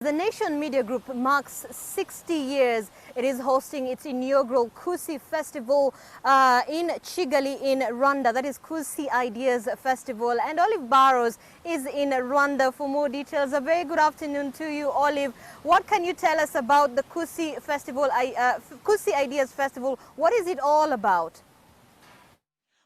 The Nation Media Group marks 60 years. It is hosting its inaugural KUSI Festival in Kigali in Rwanda. That is KUSI Ideas Festival. And Olive Barrows is in Rwanda for more details. A very good afternoon to you, Olive. What can you tell us about the KUSI Festival, KUSI Ideas Festival? What is it all about?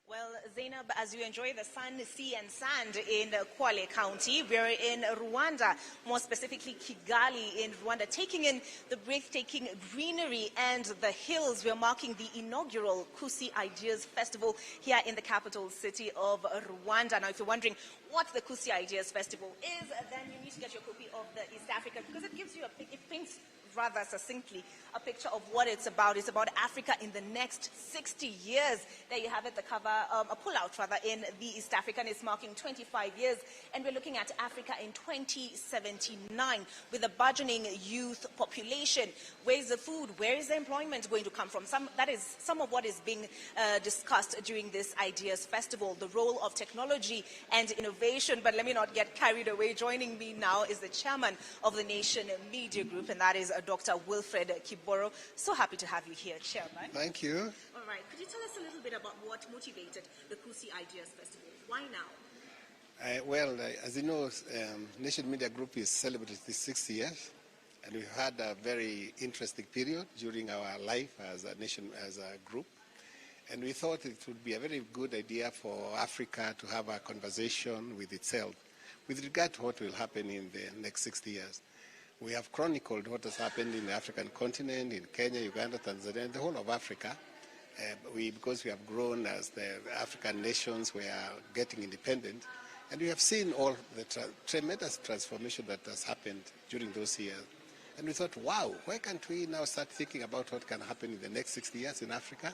Well, Zainab, as you enjoy the sun, sea and sand in Kwale County, we're in Rwanda, more specifically Kigali in Rwanda, taking in the breathtaking greenery and the hills. We're marking the inaugural KUSI Ideas Festival here in the capital city of Rwanda. Now, if you're wondering what the KUSI Ideas Festival is, then you need to get your copy of the East Africa, because it gives you it paints rather succinctly a picture of what it's about. It's about Africa in the next 60 years. There you have it, the cover, a pullout rather, in the East African is marking 25 years. And we're looking at Africa in 2079 with a burgeoning youth population. Where is the food? Where is the employment going to come from? That is some of what is being discussed during this Ideas Festival, the role of technology and innovation. But let me not get carried away. Joining me now is the chairman of the Nation Media Group, and that is Dr. Wilfred Kiboro. So happy to have you here, Chairman. Thank you. All right. Could you tell us a little bit about what motivated the KUSI Ideas Festival? Why now? As you know, Nation Media Group is celebrating 60 years, and we've had a very interesting period during our life as a nation, as a group. And we thought it would be a very good idea for Africa to have a conversation with itself with regard to what will happen in the next 60 years. We have chronicled what has happened in the African continent, in Kenya, Uganda, Tanzania, the whole of Africa. Because we have grown as the African nations, we are getting independent. And we have seen all the tremendous transformation that has happened during those years. And we thought, wow, why can't we now start thinking about what can happen in the next 60 years in Africa?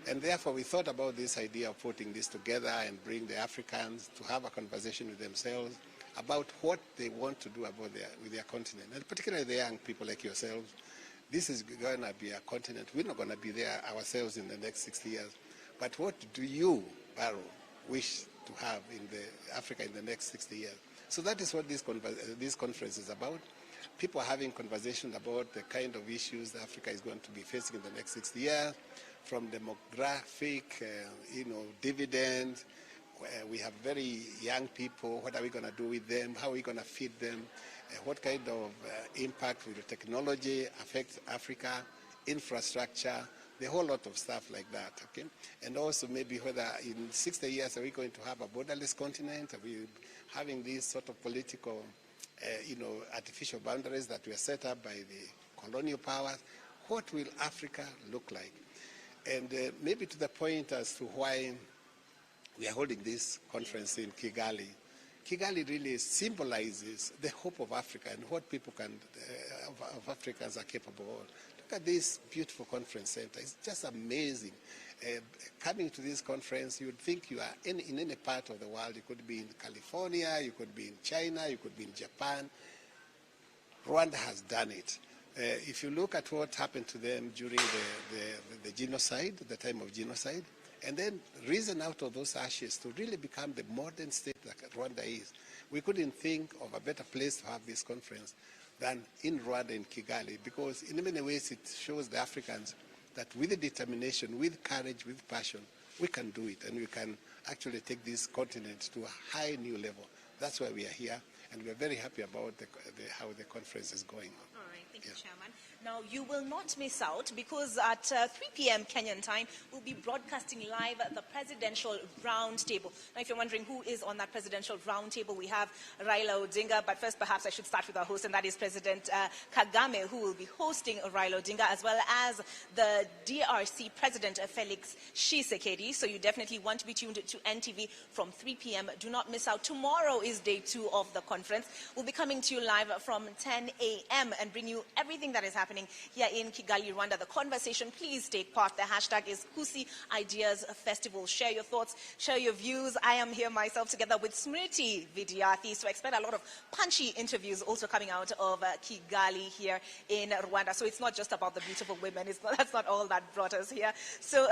And therefore, we thought about this idea of putting this together and bring the Africans to have a conversation with themselves about what they want to do about with their continent, and particularly the young people like yourselves. This is going to be a continent. We're not going to be there ourselves in the next 60 years. But what do you, Barrow, wish to have in Africa in the next 60 years? So that is what this conference is about. People are having conversations about the kind of issues that Africa is going to be facing in the next 60 years, from demographic, dividend. We have very young people. What are we going to do with them? How are we going to feed them? What kind of impact will technology affect Africa? Infrastructure, the whole lot of stuff like that. Okay, and also maybe whether in 60 years are we going to have a borderless continent? Are we having these sort of political, artificial boundaries that were set up by the colonial powers? What will Africa look like? And maybe to the point as to why we are holding this conference in Kigali. Kigali really symbolizes the hope of Africa and what people of Africans are capable of. Look at this beautiful conference center. It's just amazing. Coming to this conference, you would think you are in any part of the world. You could be in California, you could be in China, you could be in Japan. Rwanda has done it. If you look at what happened to them during the genocide, the time of genocide, and then reason out of those ashes to really become the modern state that Rwanda is. We couldn't think of a better place to have this conference than in Rwanda, in Kigali, because in many ways it shows the Africans that with determination, with courage, with passion, we can do it, and we can actually take this continent to a high new level. That's why we are here, and we are very happy about how the conference is going on. All right, thank you, Chairman. Now, you will not miss out, because at 3 p.m. Kenyan time, we'll be broadcasting live the Presidential Roundtable. Now, if you're wondering who is on that Presidential Roundtable, we have Raila Odinga, but first perhaps I should start with our host, and that is President Kagame, who will be hosting Raila Odinga, as well as the DRC President Felix Tshisekedi. So you definitely want to be tuned to NTV from 3 p.m. Do not miss out. Tomorrow is day 2 of the conference. We'll be coming to you live from 10 a.m. and bring you everything that is happening here in Kigali, Rwanda. The conversation, please take part. The hashtag is KUSI Ideas Festival. Share your thoughts, share your views. I am here myself together with Smriti Vidyarthi, so expect a lot of punchy interviews also coming out of Kigali here in Rwanda. So it's not just about the beautiful women. That's not all that brought us here. So